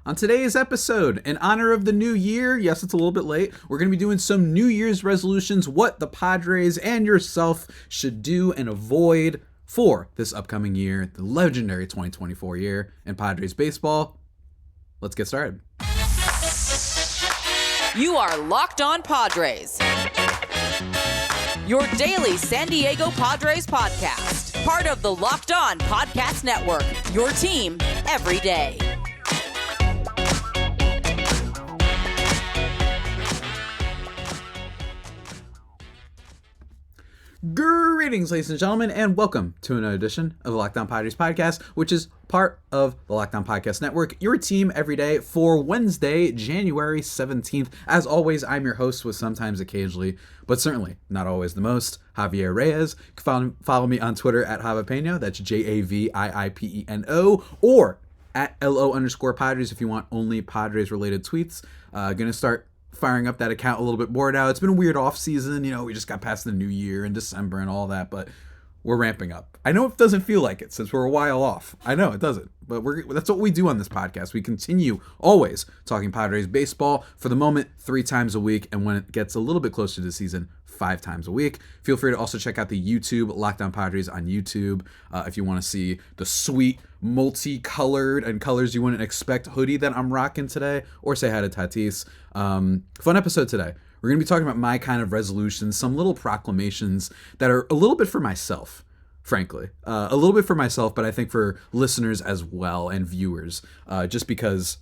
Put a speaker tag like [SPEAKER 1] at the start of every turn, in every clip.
[SPEAKER 1] On today's episode, in honor of the new year, yes, it's a little bit late, we're going to be doing some New Year's resolutions, what the Padres and yourself should do and avoid for this upcoming year, the legendary 2024 year in Padres baseball. Let's get started.
[SPEAKER 2] You are Locked On Padres, your daily San Diego Padres podcast, part of the Locked On Podcast Network, your team every day.
[SPEAKER 1] Greetings, ladies and gentlemen, and welcome to another edition of the Locked On Padres podcast, which is part of the Locked On Podcast Network, your team every day for Wednesday, January 17th. As always, I'm your host with sometimes, occasionally, but certainly not always the most, Javier Reyes. You can follow me on Twitter at Javipeno, that's Javiipeno, or at LO_Padres if you want only Padres-related tweets. Gonna start firing up that account a little bit more now. It's been a weird off season. You know, we just got past the new year in December and all that, but we're ramping up. I know it doesn't feel like it since we're a while off. I know it doesn't, but that's what we do on this podcast. We continue always talking Padres baseball, for the moment 3 times a week, and when it gets a little bit closer to the season, 5 times a week. Feel free to also check out the YouTube Locked On Padres on YouTube if you want to see the sweet multicolored and colors you wouldn't expect hoodie that I'm rocking today, or say hi to Tatis. Fun episode today. We're going to be talking about my kind of resolutions, some little proclamations that are a little bit for myself, frankly. A little bit for myself, but I think for listeners as well and viewers, just because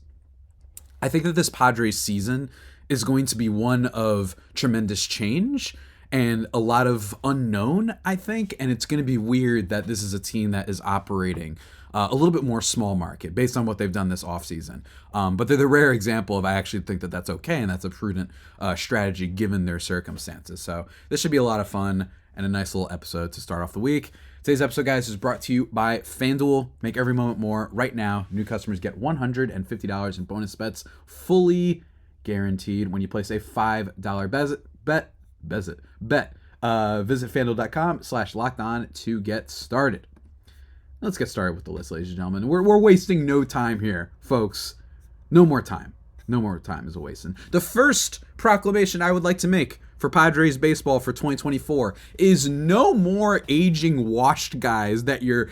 [SPEAKER 1] I think that this Padres season is going to be one of tremendous change and a lot of unknown, I think, and it's going to be weird that this is a team that is operating a little bit more small market based on what they've done this offseason. But they're the rare example of I actually think that that's okay and that's a prudent strategy given their circumstances. So this should be a lot of fun and a nice little episode to start off the week. Today's episode, guys, is brought to you by FanDuel. Make every moment more. Right now, new customers get $150 in bonus bets, fully guaranteed when you place a $5 bet. Visit FanDuel.com/lockedon to get started. Let's get started with the list, ladies and gentlemen. We're wasting no time here, folks. No more time. No more time is a wasting. The first proclamation I would like to make for Padres baseball for 2024 is no more aging washed guys that you're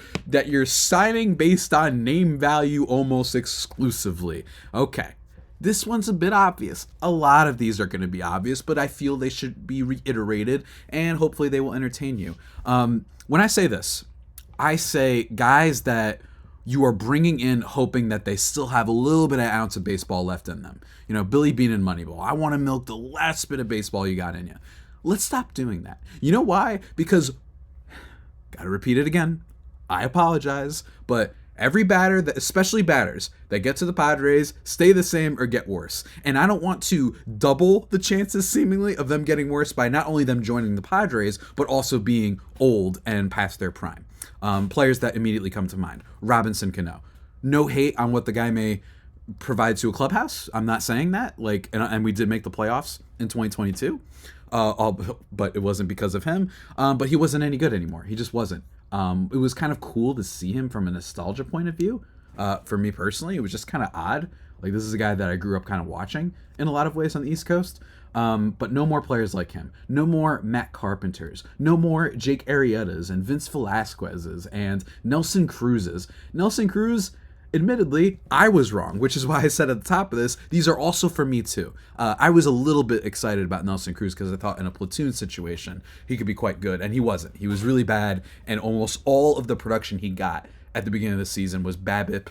[SPEAKER 1] signing based on name value almost exclusively. Okay. This one's a bit obvious. A lot of these are going to be obvious, but I feel they should be reiterated, and hopefully they will entertain you. When I say this, I say guys that you are bringing in hoping that they still have a little bit of ounce of baseball left in them. You know, Billy Beane and Moneyball. I want to milk the last bit of baseball you got in you. Let's stop doing that. You know why? Because, gotta repeat it again, I apologize, but every batter, especially batters that get to the Padres, stay the same or get worse. And I don't want to double the chances, seemingly, of them getting worse by not only them joining the Padres, but also being old and past their prime. Players that immediately come to mind. Robinson Cano. No hate on what the guy may provide to a clubhouse. I'm not saying that. And we did make the playoffs in 2022. But it wasn't because of him. But he wasn't any good anymore. He just wasn't. It was kind of cool to see him from a nostalgia point of view. For me personally, it was just kind of odd. Like, this is a guy that I grew up kind of watching in a lot of ways on the East Coast. But no more players like him. No more Matt Carpenters. No more Jake Arrietas and Vince Velasquez's and Nelson Cruz's. Nelson Cruz, admittedly, I was wrong, which is why I said at the top of this, these are also for me too. I was a little bit excited about Nelson Cruz because I thought in a platoon situation, he could be quite good, and he wasn't. He was really bad, and almost all of the production he got at the beginning of the season was BABIP,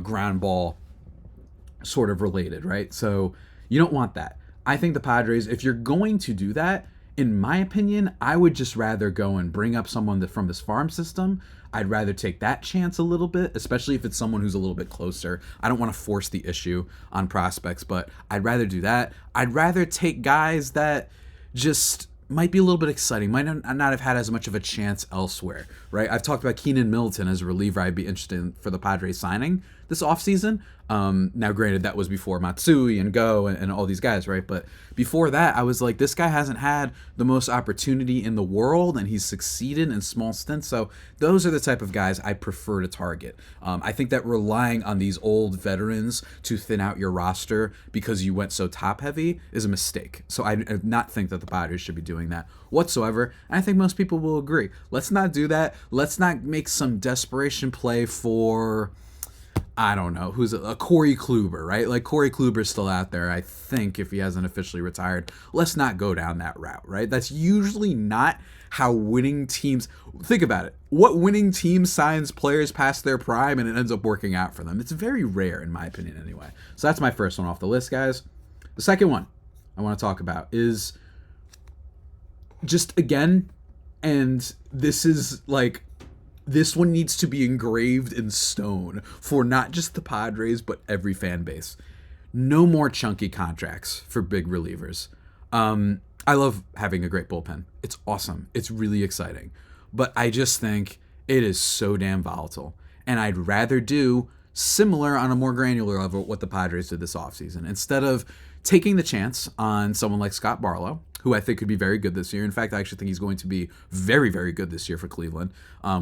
[SPEAKER 1] ground ball sort of related, right? So you don't want that. I think the Padres, if you're going to do that, in my opinion, I would just rather go and bring up someone from this farm system. I'd rather take that chance a little bit, especially if it's someone who's a little bit closer. I don't want to force the issue on prospects, but I'd rather do that. I'd rather take guys that just might be a little bit exciting, might not have had as much of a chance elsewhere, right? I've talked about Keenan Middleton as a reliever I'd be interested in for the Padres signing. this offseason. Now, granted, that was before Matsui and Go and all these guys, right? But before that, I was like, this guy hasn't had the most opportunity in the world, and he's succeeded in small stints. So those are the type of guys I prefer to target. I think that relying on these old veterans to thin out your roster because you went so top heavy is a mistake. So I do not think that the Padres should be doing that whatsoever. And I think most people will agree. Let's not do that. Let's not make some desperation play for, I don't know, who's a Corey Kluber, right? Like, Corey Kluber's still out there, I think, if he hasn't officially retired. Let's not go down that route, right? That's usually not how winning teams... Think about it. What winning team signs players past their prime and it ends up working out for them? It's very rare, in my opinion, anyway. So that's my first one off the list, guys. The second one I want to talk about is just, again, and this is like... This one needs to be engraved in stone for not just the Padres, but every fan base. No more chunky contracts for big relievers. I love having a great bullpen. It's awesome. It's really exciting. But I just think it is so damn volatile. And I'd rather do similar on a more granular level what the Padres did this offseason. Instead of taking the chance on someone like Scott Barlow, who I think could be very good this year. In fact, I actually think he's going to be very, very good this year for Cleveland,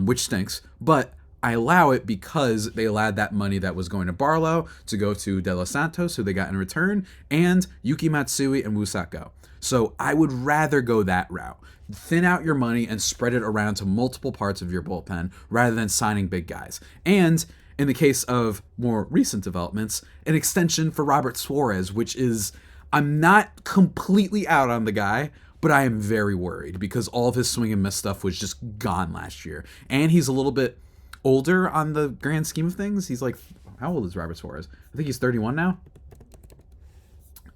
[SPEAKER 1] which stinks. But I allow it because they allowed that money that was going to Barlow to go to De Los Santos, who they got in return, and Yuki Matsui and Woo-Sak Go. So I would rather go that route. Thin out your money and spread it around to multiple parts of your bullpen rather than signing big guys. And in the case of more recent developments, an extension for Robert Suarez, which is... I'm not completely out on the guy, but I am very worried because all of his swing and miss stuff was just gone last year. And he's a little bit older on the grand scheme of things. He's like, how old is Robert Suarez? I think he's 31 now.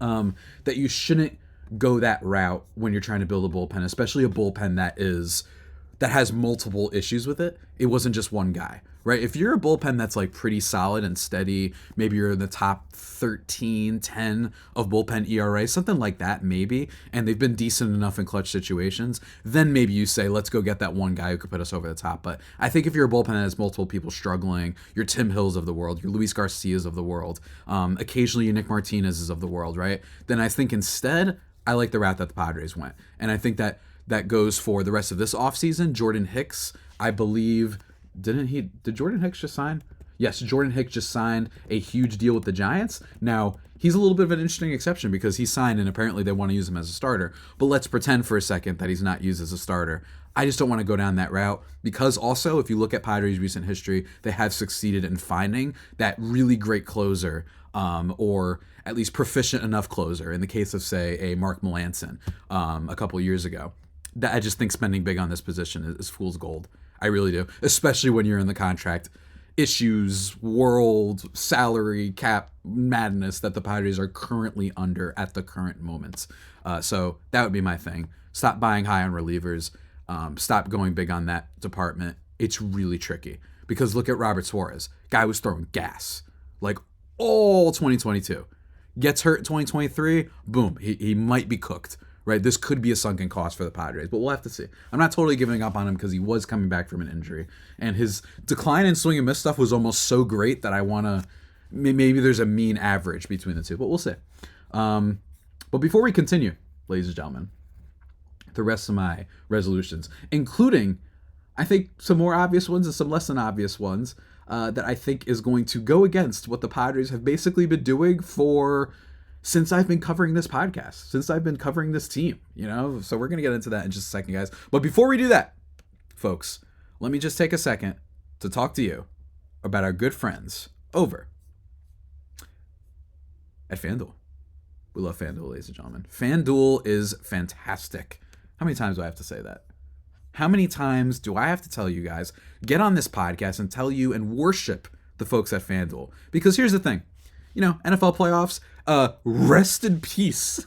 [SPEAKER 1] That you shouldn't go that route when you're trying to build a bullpen, especially a bullpen that has multiple issues with it. It wasn't just one guy, right? If you're a bullpen that's like pretty solid and steady, maybe you're in the top 13, 10 of bullpen ERA, something like that maybe, and they've been decent enough in clutch situations, then maybe you say, let's go get that one guy who could put us over the top. But I think if you're a bullpen that has multiple people struggling, your Tim Hills of the world, your Luis Garcias of the world, occasionally your Nick Martinez's of the world, right? Then I think instead, I like the route that the Padres went. And I think that goes for the rest of this offseason. Jordan Hicks, I believe, did Jordan Hicks just sign? Yes, Jordan Hicks just signed a huge deal with the Giants. Now, he's a little bit of an interesting exception because he signed and apparently they want to use him as a starter. But let's pretend for a second that he's not used as a starter. I just don't want to go down that route because also, if you look at Padres' recent history, they have succeeded in finding that really great closer, or at least proficient enough closer. In the case of, say, a Mark Melancon a couple years ago. That I just think spending big on this position is fool's gold. I really do, especially when you're in the contract issues, world, salary, cap madness that the Padres are currently under at the current moments. So that would be my thing. Stop buying high on relievers. Stop going big on that department. It's really tricky because look at Robert Suarez. Guy was throwing gas like all 2022. Gets hurt in 2023. Boom. He might be cooked. Right, this could be a sunken cost for the Padres, but we'll have to see. I'm not totally giving up on him because he was coming back from an injury, and his decline in swing and miss stuff was almost so great that I want to. Maybe there's a mean average between the two, but we'll see. But before we continue, ladies and gentlemen, the rest of my resolutions, including, I think, some more obvious ones and some less than obvious ones that I think is going to go against what the Padres have basically been doing since I've been covering this podcast, since I've been covering this team, so we're going to get into that in just a second, guys. But before we do that, folks, let me just take a second to talk to you about our good friends over at FanDuel. We love FanDuel, ladies and gentlemen. FanDuel is fantastic. How many times do I have to say that? How many times do I have to tell you guys, get on this podcast and tell you and worship the folks at FanDuel? Because here's the thing. NFL playoffs, rest in peace.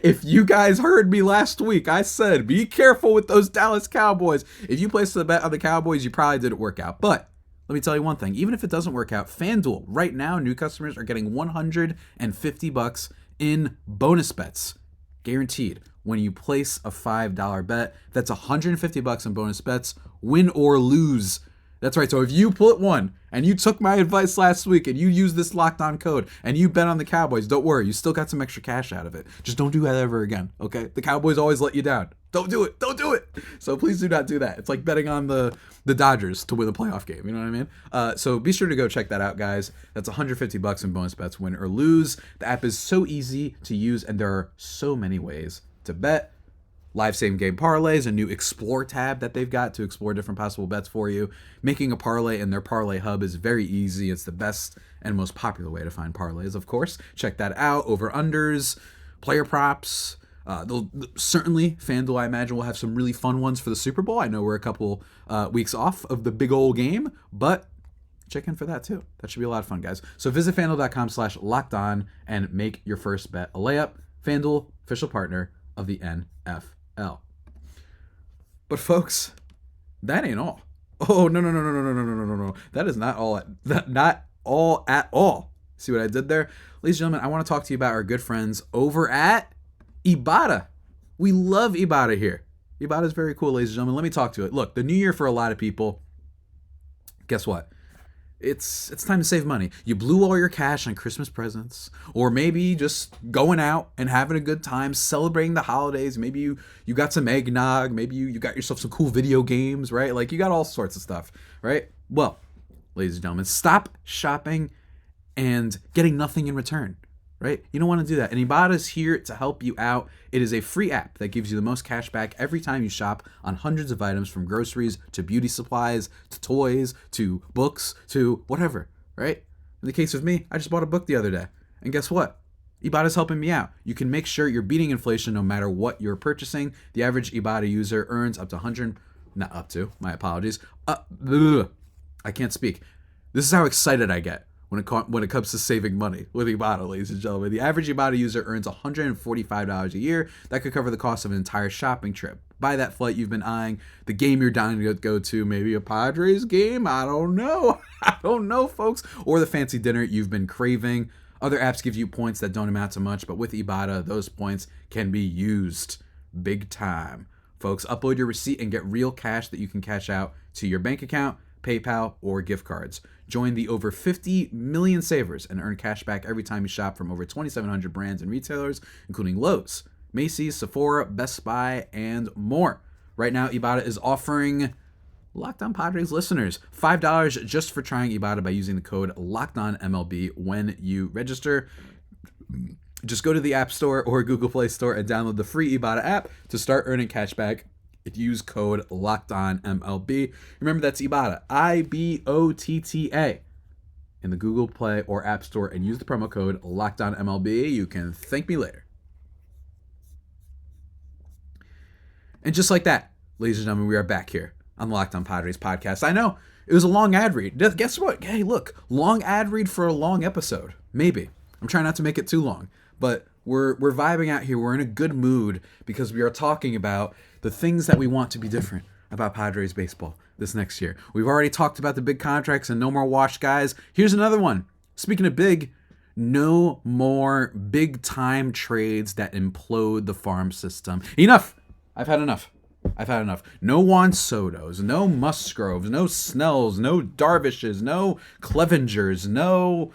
[SPEAKER 1] If you guys heard me last week, I said, be careful with those Dallas Cowboys. If you placed a bet on the Cowboys, you probably didn't work out. But let me tell you one thing. Even if it doesn't work out, FanDuel, right now, new customers are getting $150 in bonus bets. Guaranteed. When you place a $5 bet, that's $150 in bonus bets, win or lose. That's right. So if you put one and you took my advice last week and you used this locked on code and you bet on the Cowboys, don't worry. You still got some extra cash out of it. Just don't do that ever again. Okay. The Cowboys always let you down. Don't do it. Don't do it. So please do not do that. It's like betting on the Dodgers to win a playoff game. You know what I mean? So be sure to go check that out, guys. That's $150 in bonus bets, win or lose. The app is so easy to use and there are so many ways to bet. Live same game parlays, a new explore tab that they've got to explore different possible bets for you. Making a parlay in their parlay hub is very easy. It's the best and most popular way to find parlays, of course. Check that out. Over unders, player props. They'll certainly, FanDuel, I imagine, will have some really fun ones for the Super Bowl. I know we're a couple weeks off of the big old game, but check in for that too. That should be a lot of fun, guys. So visit FanDuel.com/lockedon and make your first bet a layup. FanDuel, official partner of the NFL. But folks, that ain't all. Oh, no. That is not all. Not all at all. See what I did there? Ladies and gentlemen, I want to talk to you about our good friends over at Ibata. We love Ibata here. Ibata is very cool, ladies and gentlemen. Let me talk to it. Look, the new year for a lot of people, guess what? It's time to save money. You blew all your cash on Christmas presents, or maybe just going out and having a good time, celebrating the holidays. Maybe you got some eggnog. Maybe you got yourself some cool video games, right? Like you got all sorts of stuff, right? Well, ladies and gentlemen, stop shopping and getting nothing in return, right? You don't want to do that. And Ibata is here to help you out. It is a free app that gives you the most cash back every time you shop on hundreds of items, from groceries to beauty supplies to toys to books to whatever, right? In the case of me, I just bought a book the other day. And guess what? Ibata is helping me out. You can make sure you're beating inflation no matter what you're purchasing. The average Ibata user earns up to 100, not up to, my apologies. I can't speak. This is how excited I get when it comes to saving money with Ibata, ladies and gentlemen. The average Ibata user earns $145 a year. That could cover the cost of an entire shopping trip. Buy that flight you've been eyeing, the game you're dying to go to, maybe a Padres game, I don't know. I don't know, folks. Or the fancy dinner you've been craving. Other apps give you points that don't amount to much, but with Ibata, those points can be used big time. Folks, upload your receipt and get real cash that you can cash out to your bank account, PayPal, or gift cards. Join the over 50 million savers and earn cash back every time you shop from over 2,700 brands and retailers, including Lowe's, Macy's, Sephora, Best Buy, and more. Right now, Ibata is offering Locked On Padres listeners $5 just for trying Ibata by using the code LOCKEDONMLB when you register. Just go to the App Store or Google Play Store and download the free Ibata app to start earning cash back. Use code LOCKEDONMLB. Remember, that's Ibata, IBOTTA, in the Google Play or App Store, and use the promo code LOCKEDONMLB. You can thank me later. And just like that, ladies and gentlemen, we are back here on the Locked On Padres podcast. I know it was a long ad read. Guess what? Hey, look, long ad read for a long episode. Maybe. I'm trying not to make it too long, but we're vibing out here. We're in a good mood because we are talking about the things that we want to be different about Padres baseball this next year. We've already talked about the big contracts and no more wash guys. Here's another one. Speaking of big, no more big time trades that implode the farm system. Enough. I've had enough. No Juan Sotos, no Musgroves, no Snells, no Darvishes, no Clevingers, no...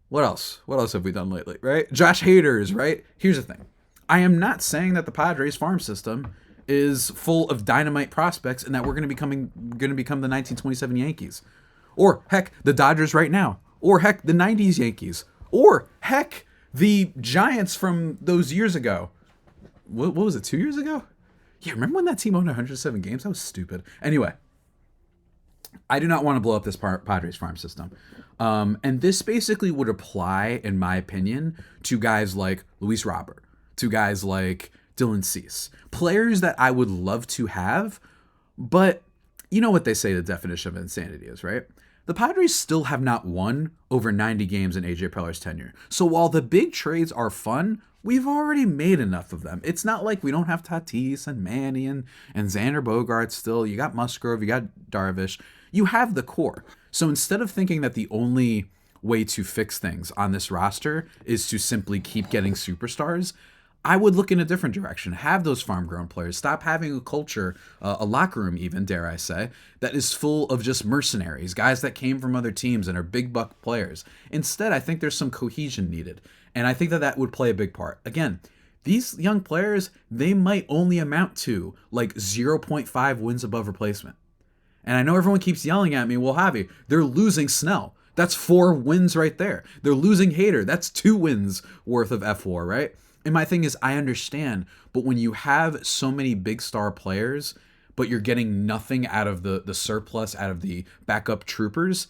[SPEAKER 1] What else? What else have we done lately, right? Josh Haders, right? Here's the thing. I am not saying that the Padres farm system is full of dynamite prospects and that we're going to become the 1927 Yankees. Or, heck, the Dodgers right now. Or, heck, the 90s Yankees. Or, heck, the Giants from those years ago. What was it, 2 years ago? Yeah, remember when that team owned 107 games? That was stupid. Anyway, I do not want to blow up this Padres farm system. And this basically would apply, in my opinion, to guys like Luis Robert, to guys like Dylan Cease. Players that I would love to have, but you know what they say the definition of insanity is, right? The Padres still have not won over 90 games in AJ Preller's tenure. So while the big trades are fun, we've already made enough of them. It's not like we don't have Tatis and Manny and Xander Bogaerts still. You got Musgrove, you got Darvish. You have the core. So instead of thinking that the only way to fix things on this roster is to simply keep getting superstars, I would look in a different direction. Have those farm-grown players. Stop having a culture, a locker room even, dare I say, that is full of just mercenaries, guys that came from other teams and are big buck players. Instead, I think there's some cohesion needed, and I think that would play a big part. Again, these young players, they might only amount to like 0.5 wins above replacement. And I know everyone keeps yelling at me, well, Javi, they're losing Snell. That's 4 wins right there. They're losing Hader. That's 2 wins worth of F4, right? And my thing is, I understand, but when you have so many big star players, but you're getting nothing out of the surplus, out of the backup troopers,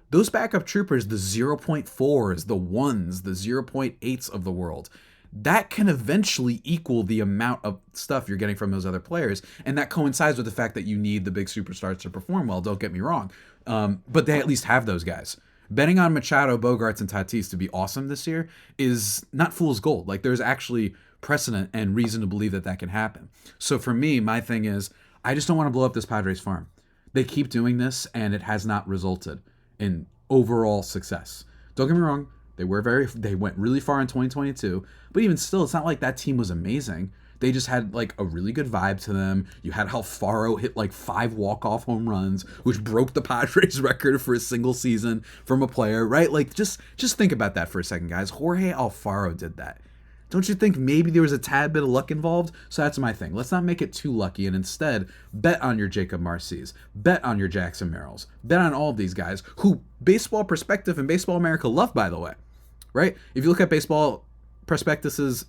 [SPEAKER 1] those backup troopers, the 0.4s, the 1s, the 0.8s of the world, that can eventually equal the amount of stuff you're getting from those other players. And that coincides with the fact that you need the big superstars to perform well, don't get me wrong. But they at least have those guys. Betting on Machado, Bogarts, and Tatis to be awesome this year is not fool's gold. Like, there's actually precedent and reason to believe that can happen. So for me, my thing is, I just don't want to blow up this Padres farm. They keep doing this, and it has not resulted in overall success. Don't get me wrong. They went really far in 2022, but even still, it's not like that team was amazing. They just had like a really good vibe to them. You had Alfaro hit like 5 walk-off home runs, which broke the Padres record for a single season from a player, right? Like, just think about that for a second, guys. Jorge Alfaro did that. Don't you think maybe there was a tad bit of luck involved? So that's my thing. Let's not make it too lucky, and instead bet on your Jacob Marcies, bet on your Jackson Merrills, bet on all of these guys who Baseball Perspective and Baseball America love, by the way, right? If you look at Baseball Prospectus's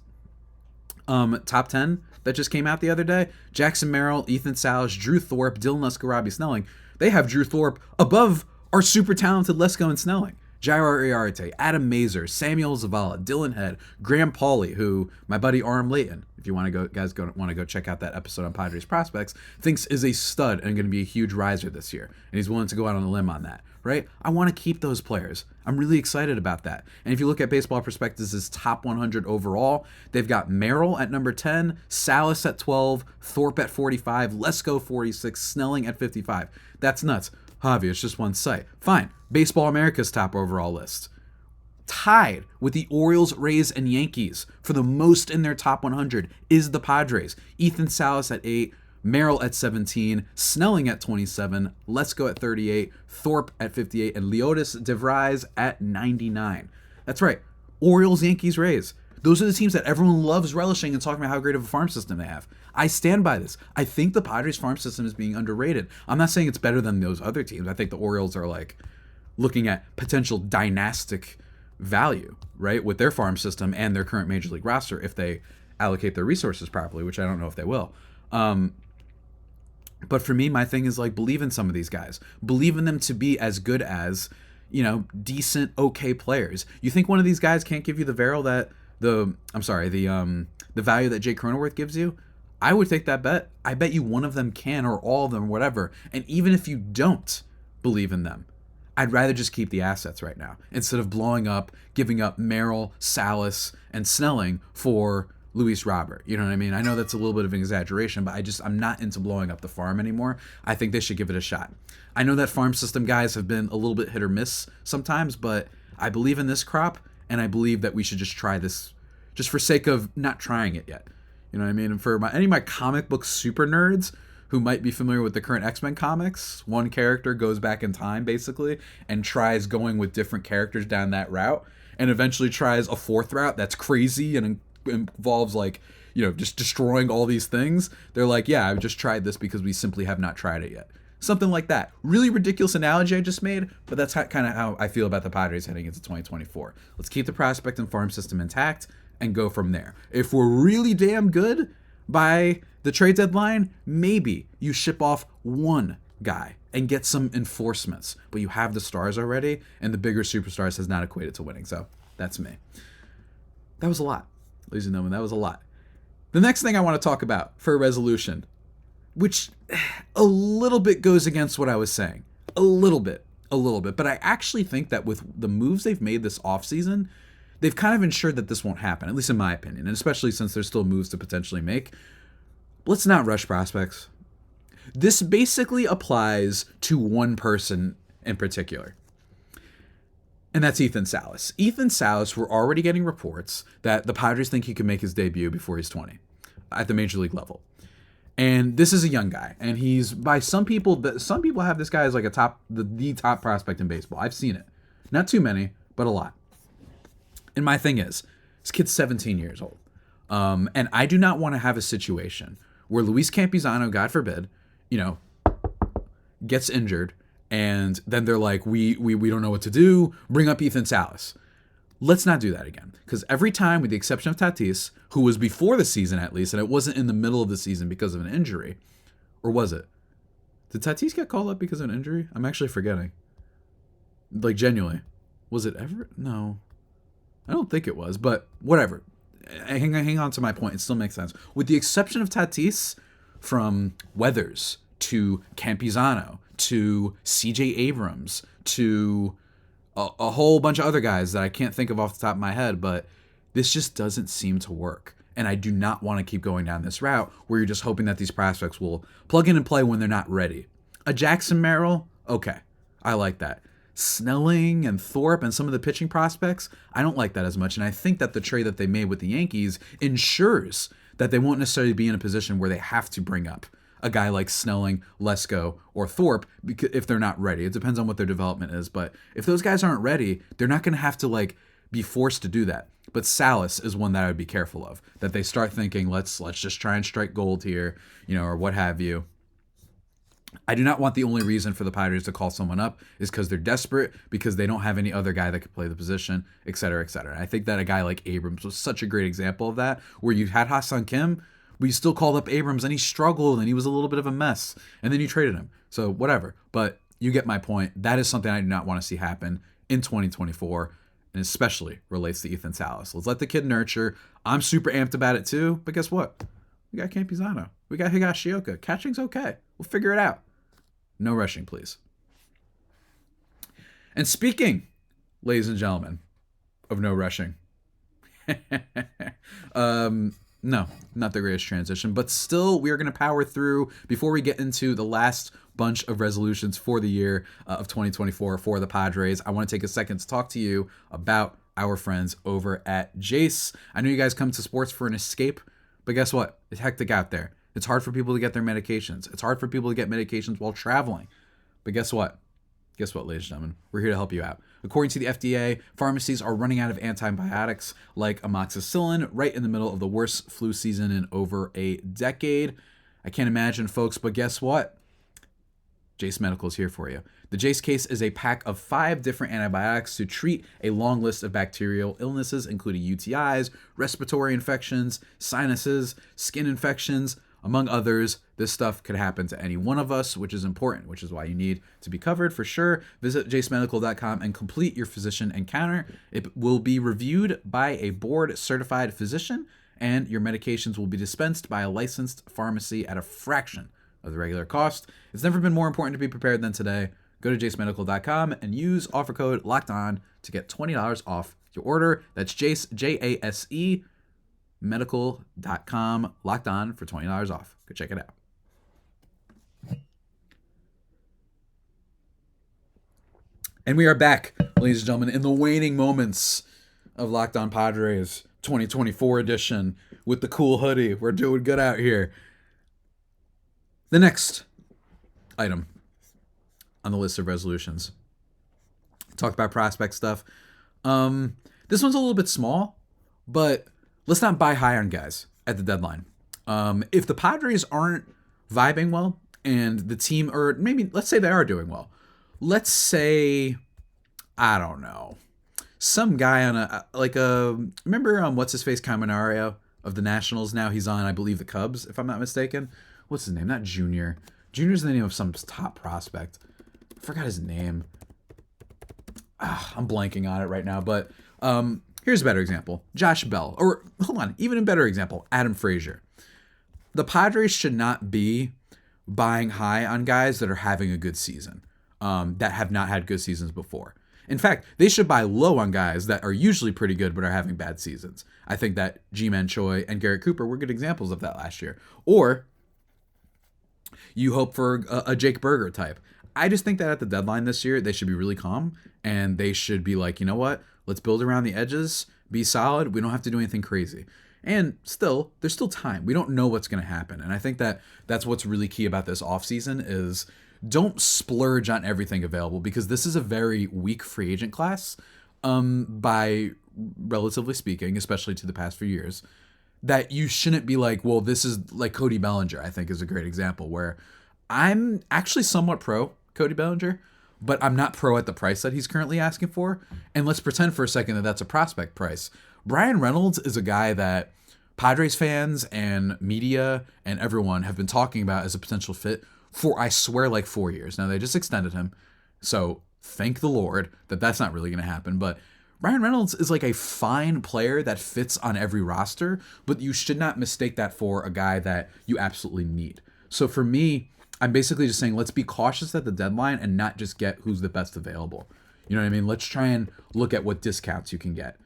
[SPEAKER 1] top 10 that just came out the other day, Jackson Merrill, Ethan Salas, Drew Thorpe, Dylan Lesko, Robbie Snelling, they have Drew Thorpe above our super talented Lesko and Snelling. Jairo Uriarte, Adam Mazur, Samuel Zavala, Dylan Head, Graham Pauley, who my buddy Aram Layton, if you want to go check out that episode on Padres prospects, thinks is a stud and going to be a huge riser this year, and he's willing to go out on a limb on that, right? I want to keep those players. I'm really excited about that. And if you look at Baseball Prospectus' top 100 overall, they've got Merrill at number 10, Salas at 12, Thorpe at 45, Lesko 46, Snelling at 55. That's nuts. Javier, it's just one site. Fine. Baseball America's top overall list, tied with the Orioles, Rays, and Yankees for the most in their top 100, is the Padres. Ethan Salas at 8, Merrill at 17, Snelling at 27, Lesko at 38, Thorpe at 58, and Leotis DeVries at 99. That's right. Orioles, Yankees, Rays. Those are the teams that everyone loves relishing and talking about how great of a farm system they have. I stand by this. I think the Padres farm system is being underrated. I'm not saying it's better than those other teams. I think the Orioles are like looking at potential dynastic value, right, with their farm system and their current major league roster if they allocate their resources properly, which I don't know if they will. But for me, my thing is like, believe in some of these guys. Believe in them to be as good as, decent, okay players. You think one of these guys can't give you the value that Jake Cronenworth gives you? I would take that bet. I bet you one of them can, or all of them, or whatever. And even if you don't believe in them, I'd rather just keep the assets right now instead of giving up Merrill, Salas, and Snelling for Luis Robert. You know what I mean? I know that's a little bit of an exaggeration, but I'm not into blowing up the farm anymore. I think they should give it a shot. I know that farm system guys have been a little bit hit or miss sometimes, but I believe in this crop, and I believe that we should just try this just for sake of not trying it yet. You know what I mean? And for any of my comic book super nerds who might be familiar with the current X-Men comics, one character goes back in time basically and tries going with different characters down that route, and eventually tries a 4th route that's crazy and involves just destroying all these things. They're like, yeah, I've just tried this because we simply have not tried it yet. Something like that. Really ridiculous analogy I just made, but that's kind of how I feel about the Padres heading into 2024. Let's keep the prospect and farm system intact and go from there. If we're really damn good by the trade deadline, maybe you ship off one guy and get some enforcements, but you have the stars already, and the bigger superstars has not equated to winning. So that's me. That was a lot, ladies and gentlemen. That was a lot. The next thing I want to talk about for a resolution, which a little bit goes against what I was saying, a little bit, but I actually think that with the moves they've made this offseason, they've kind of ensured that this won't happen, at least in my opinion, and especially since there's still moves to potentially make. Let's not rush prospects. This basically applies to one person in particular. And that's Ethan Salas. Ethan Salas, we're already getting reports that the Padres think he can make his debut before he's 20 at the major league level. And this is a young guy, and he's by some people have this guy as like the top prospect in baseball. I've seen it. Not too many, but a lot. And my thing is, this kid's 17 years old. And I do not want to have a situation where Luis Campusano, God forbid, gets injured, and then they're like, we don't know what to do, bring up Ethan Salas. Let's not do that again. Because every time, with the exception of Tatis, who was before the season at least, and it wasn't in the middle of the season because of an injury, or was it? Did Tatis get called up because of an injury? I'm actually forgetting. Like, genuinely. Was it ever? No. I don't think it was, but whatever. Hang on to my point. It still makes sense. With the exception of Tatis, from Weathers to Campusano to CJ Abrams to a whole bunch of other guys that I can't think of off the top of my head, but this just doesn't seem to work. And I do not want to keep going down this route where you're just hoping that these prospects will plug in and play when they're not ready. A Jackson Merrill, okay, I like that. Snelling and Thorpe and some of the pitching prospects, I don't like that as much. And I think that the trade that they made with the Yankees ensures that they won't necessarily be in a position where they have to bring up a guy like Snelling, Lesko, or Thorpe if they're not ready. It depends on what their development is. But if those guys aren't ready, they're not going to have to be forced to do that. But Salas is one that I would be careful of. That they start thinking, let's just try and strike gold here, or what have you. I do not want the only reason for the Padres to call someone up is because they're desperate, because they don't have any other guy that could play the position, et cetera, et cetera. And I think that a guy like Abrams was such a great example of that, where you had Ha-Seong Kim, but you still called up Abrams, and he struggled, and he was a little bit of a mess, and then you traded him. So whatever. But you get my point. That is something I do not want to see happen in 2024, and especially relates to Ethan Salas. Let's let the kid nurture. I'm super amped about it too, but guess what? We got Campusano. We got Higashioka. Catching's okay. We'll figure it out. No rushing, please. And speaking, ladies and gentlemen, of no rushing. No, not the greatest transition, but still we are going to power through before we get into the last bunch of resolutions for the year of 2024 for the Padres. I want to take a second to talk to you about our friends over at Jace. I know you guys come to sports for an escape, but guess what? It's hectic out there. It's hard for people to get their medications. It's hard for people to get medications while traveling. But guess what? Guess what, ladies and gentlemen? We're here to help you out. According to the FDA, pharmacies are running out of antibiotics like amoxicillin right in the middle of the worst flu season in over a decade. I can't imagine, folks, but guess what? Jace Medical is here for you. The Jace case is a pack of 5 different antibiotics to treat a long list of bacterial illnesses, including UTIs, respiratory infections, sinuses, skin infections, among others. This stuff could happen to any one of us, which is important, which is why you need to be covered for sure. Visit jacemedical.com and complete your physician encounter. It will be reviewed by a board-certified physician, and your medications will be dispensed by a licensed pharmacy at a fraction of the regular cost. It's never been more important to be prepared than today. Go to jacemedical.com and use offer code LOCKEDON to get $20 off your order. That's Jace, Jase, medical.com, locked on for $20 off. Go check it out. And we are back, ladies and gentlemen, in the waning moments of Locked On Padres 2024 edition with the cool hoodie. We're doing good out here. The next item on the list of resolutions. Talk about prospect stuff. This one's a little bit small, but let's not buy high on guys at the deadline. If the Padres aren't vibing well and the team, or maybe let's say they are doing well. Let's say, I don't know, some guy on remember what's his face, Caminero of the Nationals? Now he's on, I believe, the Cubs, if I'm not mistaken. What's his name? Not Junior. Junior's the name of some top prospect. I forgot his name. I'm blanking on it right now, but here's a better example. Josh Bell. Or, hold on, even a better example, Adam Frazier. The Padres should not be buying high on guys that are having a good season, that have not had good seasons before. In fact, they should buy low on guys that are usually pretty good but are having bad seasons. I think that G-Man Choi and Garrett Cooper were good examples of that last year. Or you hope for a Jake Berger type. I just think that at the deadline this year, they should be really calm, and they should be like, you know what? Let's build around the edges, be solid. We don't have to do anything crazy. And still, there's still time. We don't know what's going to happen. And I think that that's what's really key about this offseason is don't splurge on everything available, because this is a very weak free agent class, by relatively speaking, especially to the past few years, that you shouldn't be like, well, this is like Cody Bellinger, I think is a great example, where I'm actually somewhat pro Cody Bellinger, but I'm not pro at the price that he's currently asking for. And let's pretend for a second that that's a prospect price. Brian Reynolds is a guy that Padres fans and media and everyone have been talking about as a potential fit for, I swear, like 4 years. Now, they just extended him, so thank the Lord that that's not really going to happen. But Brian Reynolds is like a fine player that fits on every roster, but you should not mistake that for a guy that you absolutely need. So for me, I'm basically just saying let's be cautious at the deadline and not just get who's the best available. You know what I mean? Let's try and look at what discounts you can get.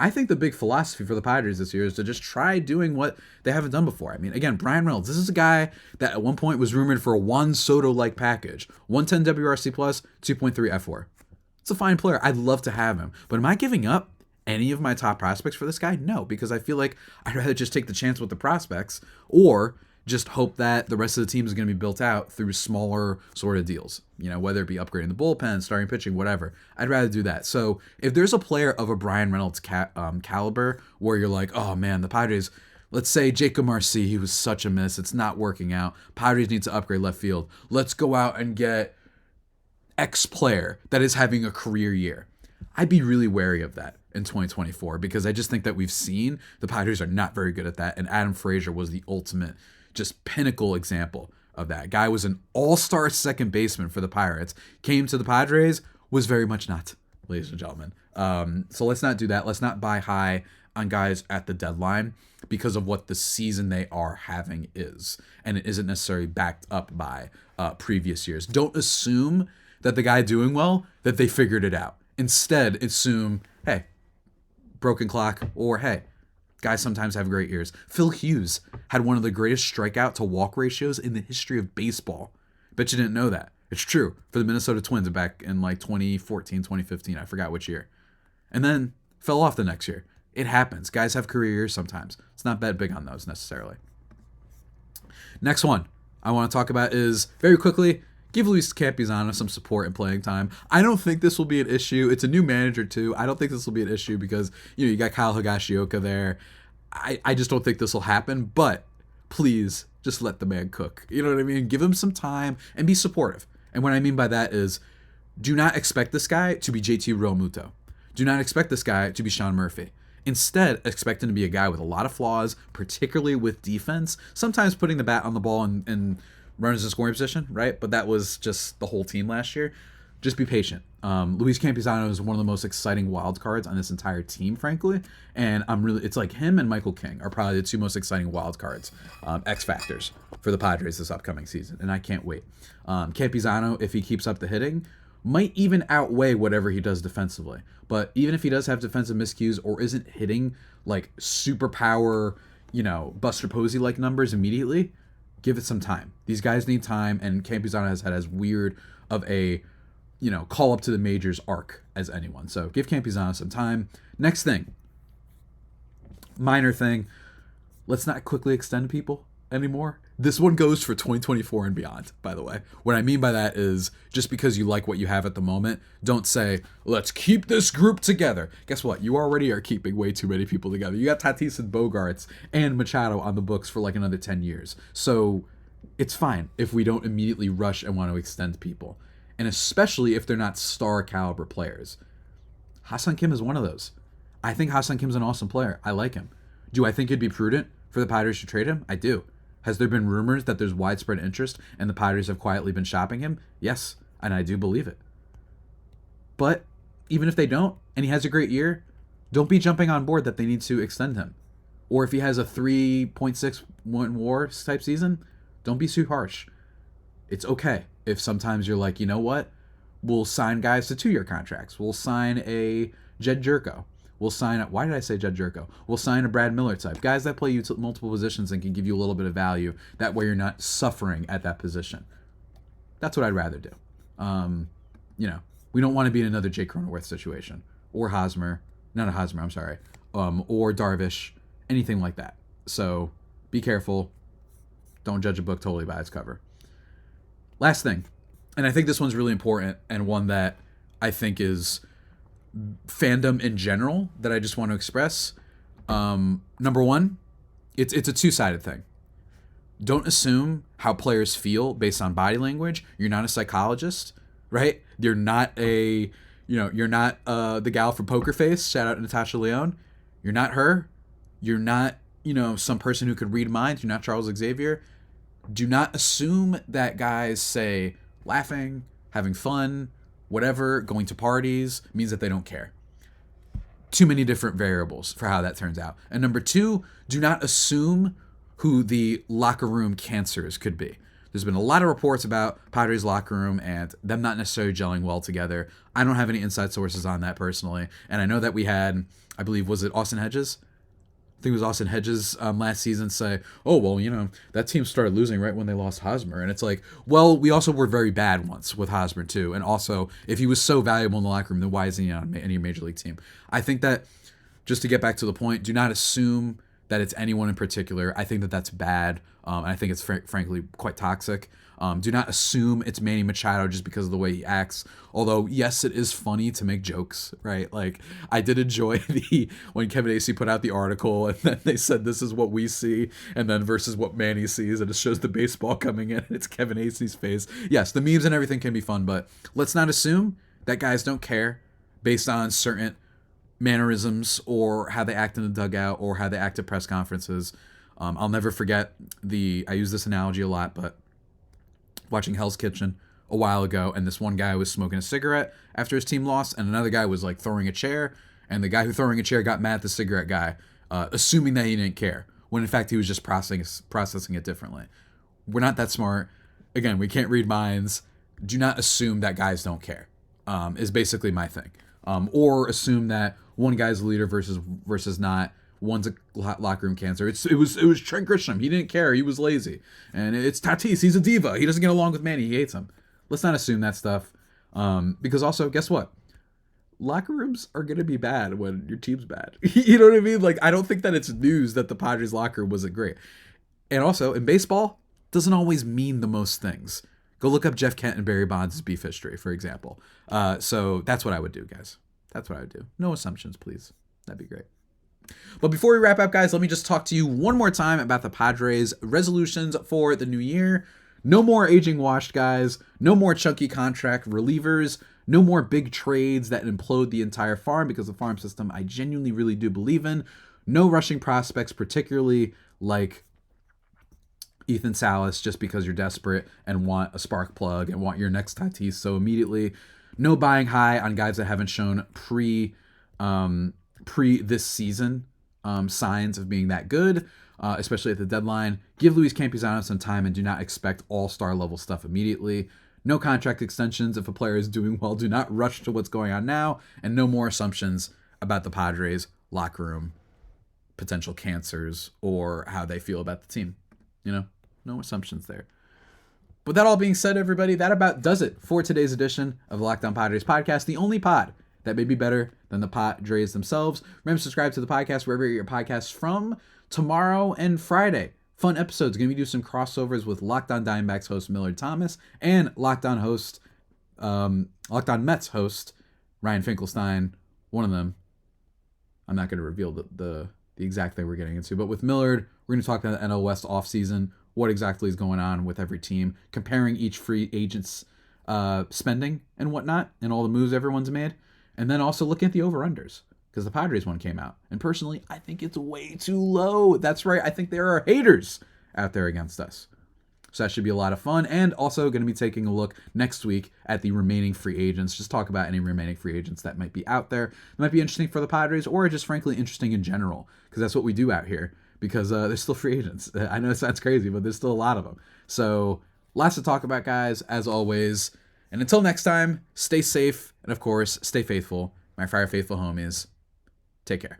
[SPEAKER 1] I think the big philosophy for the Padres this year is to just try doing what they haven't done before. I mean, again, Brian Reynolds, this is a guy that at one point was rumored for a Juan Soto-like package. 110 WRC+, 2.3 F4. It's a fine player. I'd love to have him. But am I giving up any of my top prospects for this guy? No, because I feel like I'd rather just take the chance with the prospects or just hope that the rest of the team is going to be built out through smaller sort of deals, you know, whether it be upgrading the bullpen, starting pitching, whatever. I'd rather do that. So if there's a player of a Brian Reynolds caliber where you're like, oh man, the Padres, let's say Jacob Marcy, he was such a miss, it's not working out, Padres need to upgrade left field, let's go out and get X player that is having a career year. I'd be really wary of that in 2024, because I just think that we've seen the Padres are not very good at that, and Adam Frazier was the ultimate just pinnacle example of that. Guy was an all-star second baseman for the Pirates, came to the Padres, was very much not, ladies and gentlemen. So let's not do that. Let's not buy high on guys at the deadline because of what the season they are having is, and it isn't necessarily backed up by previous years. Don't assume that the guy doing well, that they figured it out. Instead, assume, hey, broken clock, or hey, guys sometimes have great years. Phil Hughes had one of the greatest strikeout to walk ratios in the history of baseball. Bet you didn't know that. It's true for the Minnesota Twins back in like 2014, 2015. I forgot which year. And then fell off the next year. It happens. Guys have career years sometimes. It's not bet big on those necessarily. Next one I want to talk about is, very quickly, give Luis Campusano some support and playing time. I don't think this will be an issue. It's a new manager too. I don't think this will be an issue because, you know, you got Kyle Higashioka there. I just don't think this will happen, but please just let the man cook. You know what I mean? Give him some time and be supportive. And what I mean by that is, do not expect this guy to be JT Realmuto. Do not expect this guy to be Sean Murphy. Instead, expect him to be a guy with a lot of flaws, particularly with defense, sometimes putting the bat on the ball and runners in scoring position, right? But that was just the whole team last year. Just be patient. Luis Campusano is one of the most exciting wild cards on this entire team, frankly. And it's like him and Michael King are probably the two most exciting wild cards, X factors for the Padres this upcoming season. And I can't wait. Campusano, if he keeps up the hitting, might even outweigh whatever he does defensively. But even if he does have defensive miscues or isn't hitting like superpower, you know, Buster Posey-like numbers immediately, give it some time. These guys need time, and Campusano has had as weird of a, you know, call up to the majors arc as anyone. So give Campusano some time. Next thing, minor thing, let's not quickly extend people anymore. This one goes for 2024 and beyond, by the way. What I mean by that is, just because you like what you have at the moment, don't say, let's keep this group together. Guess what? You already are keeping way too many people together. You got Tatis and Bogarts and Machado on the books for like another 10 years. So it's fine if we don't immediately rush and want to extend people. And especially if they're not star caliber players. Ha-Seong Kim is one of those. I think Ha-Seong Kim's an awesome player. I like him. Do I think it'd be prudent for the Padres to trade him? I do. Has there been rumors that there's widespread interest and the Padres have quietly been shopping him? Yes, and I do believe it. But even if they don't, and he has a great year, don't be jumping on board that they need to extend him. Or if he has a 3.6 WAR type season, don't be too harsh. It's okay if sometimes you're like, you know what? We'll sign guys to 2-year contracts. We'll sign a Jed Jerko. We'll sign why did I say Jed Jerko? We'll sign a Brad Miller type. Guys that play multiple positions and can give you a little bit of value. That way you're not suffering at that position. That's what I'd rather do. You know, we don't want to be in another Jake Cronenworth situation or Hosmer, not a Hosmer, I'm sorry, or Darvish, anything like that. So be careful. Don't judge a book totally by its cover. Last thing, and I think this one's really important and one that I think is fandom in general that I just want to express. Number one, it's a two-sided thing. Don't assume how players feel based on body language. You're not a psychologist, right? You're not the gal from Poker Face. Shout out to Natasha Leone. You're not her. You're not, some person who could read minds. You're not Charles Xavier. Do not assume that guys say laughing, having fun, whatever, going to parties means that they don't care. Too many different variables for how that turns out. And number two, do not assume who the locker room cancers could be. There's been a lot of reports about Padres locker room and them not necessarily gelling well together. I don't have any inside sources on that personally. And I know that we had, I believe, was it Austin Hedges? I think it was Austin Hedges last season say, oh, well, that team started losing right when they lost Hosmer. And it's like, well, we also were very bad once with Hosmer too. And also, if he was so valuable in the locker room, then why isn't he on any major league team? I think that, just to get back to the point, do not assume that it's anyone in particular. I think that that's bad. And I think it's frankly quite toxic. Do not assume it's Manny Machado just because of the way he acts. Although, yes, it is funny to make jokes, right? Like, I did enjoy when Kevin Acee put out the article and then they said this is what we see and then versus what Manny sees, and it shows the baseball coming in and it's Kevin Acee's face. Yes, the memes and everything can be fun, but let's not assume that guys don't care based on certain mannerisms or how they act in the dugout or how they act at press conferences. I'll never forget I use this analogy a lot, but watching Hell's Kitchen a while ago, and this one guy was smoking a cigarette after his team lost, and another guy was like throwing a chair, and the guy who throwing a chair got mad at the cigarette guy, assuming that he didn't care, when in fact he was just processing it differently. We're not that smart. Again, we can't read minds. Do not assume that guys don't care, is basically my thing. Or assume that one guy's a leader versus not. One's a locker room cancer. It was Trent Grisham. He didn't care. He was lazy. And it's Tatis. He's a diva. He doesn't get along with Manny. He hates him. Let's not assume that stuff. Because also, guess what? Locker rooms are going to be bad when your team's bad. You know what I mean? Like, I don't think that it's news that the Padres locker room wasn't great. And also, in baseball, doesn't always mean the most things. Go look up Jeff Kent and Barry Bonds' beef history, for example. So that's what I would do, guys. That's what I would do. No assumptions, please. That'd be great. But before we wrap up, guys, let me just talk to you one more time about the Padres' resolutions for the new year. No more aging washed guys. No more chunky contract relievers. No more big trades that implode the entire farm, because the farm system I genuinely really do believe in. No rushing prospects, particularly like Ethan Salas, just because you're desperate and want a spark plug and want your next Tatis so immediately. No buying high on guys that haven't shown pre this season signs of being that good, especially at the deadline. Give Luis Campusano some time and do not expect all-star level stuff immediately. No contract extensions if a player is doing well. Do not rush to what's going on now, and no more assumptions about the Padres locker room, potential cancers, or how they feel about the team. No assumptions there. With that all being said, everybody, that about does it for today's edition of the Locked On Padres podcast, the only pod that may be better than the Padres themselves. Remember to subscribe to the podcast wherever you get your podcasts from. Tomorrow and Friday, fun episodes. Going to be doing some crossovers with Locked On Diamondbacks host Millard Thomas and Locked On Mets host Ryan Finkelstein. One of them. I'm not going to reveal the exact thing we're getting into, but with Millard, we're going to talk about the NL West offseason, what exactly is going on with every team, comparing each free agent's spending and whatnot, and all the moves everyone's made. And then also looking at the over-unders, because the Padres one came out. And personally, I think it's way too low. That's right. I think there are haters out there against us. So that should be a lot of fun. And also going to be taking a look next week at the remaining free agents. Just talk about any remaining free agents that might be out there. That might be interesting for the Padres, or just frankly interesting in general, because that's what we do out here. Because there's still free agents. I know it sounds crazy, but there's still a lot of them. So lots to talk about, guys, as always. And until next time, stay safe, and of course, stay faithful. My Fire Faithful homies, take care.